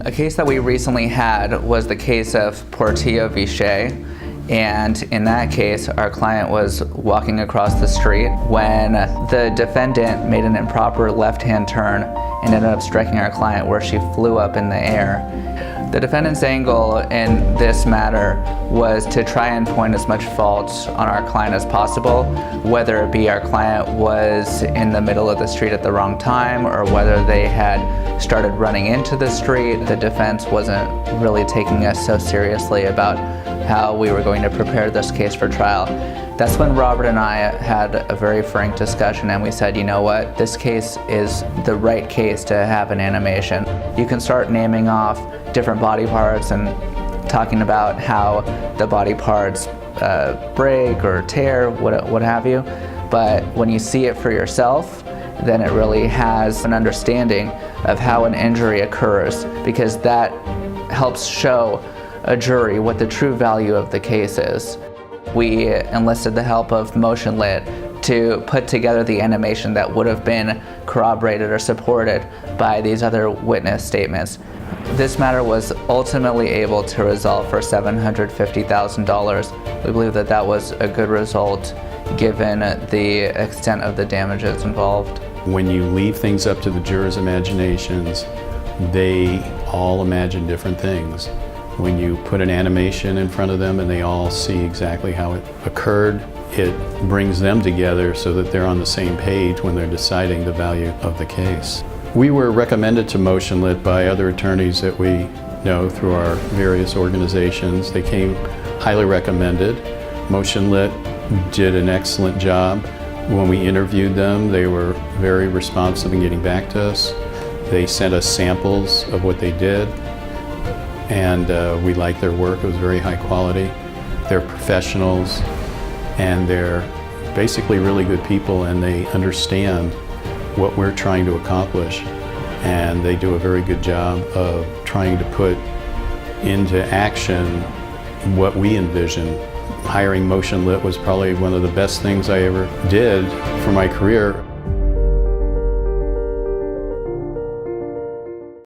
A case that we recently had was the case of Portillo v. Shea. And in that case, our client was walking across the street when the defendant made an improper left-hand turn and ended up striking our client where she flew up in the air. The defendant's angle in this matter was to try and point as much fault on our client as possible, whether it be our client was in the middle of the street at the wrong time or whether they had started running into the street. The defense wasn't really taking us so seriously about how we were going to prepare this case for trial. That's when Robert and I had a very frank discussion and we said, you know what, this case is the right case to have an animation. You can start naming off different body parts and talking about how the body parts break or tear, what have you, but when you see it for yourself, then it really has an understanding of how an injury occurs, because that helps show a jury what the true value of the case is. We enlisted the help of MotionLit to put together the animation that would have been corroborated or supported by these other witness statements. This matter was ultimately able to resolve for $750,000. We believe that that was a good result given the extent of the damages involved. When you leave things up to the jurors' imaginations, they all imagine different things. When you put an animation in front of them and they all see exactly how it occurred, it brings them together so that they're on the same page when they're deciding the value of the case. We were recommended to MotionLit by other attorneys that we know through our various organizations. They came highly recommended. MotionLit did an excellent job. When we interviewed them, they were very responsive in getting back to us. They sent us samples of what they did, and we liked their work. It was very high quality. They're professionals, and they're basically really good people, and they understand what we're trying to accomplish, and they do a very good job of trying to put into action what we envision. Hiring MotionLit was probably one of the best things I ever did for my career.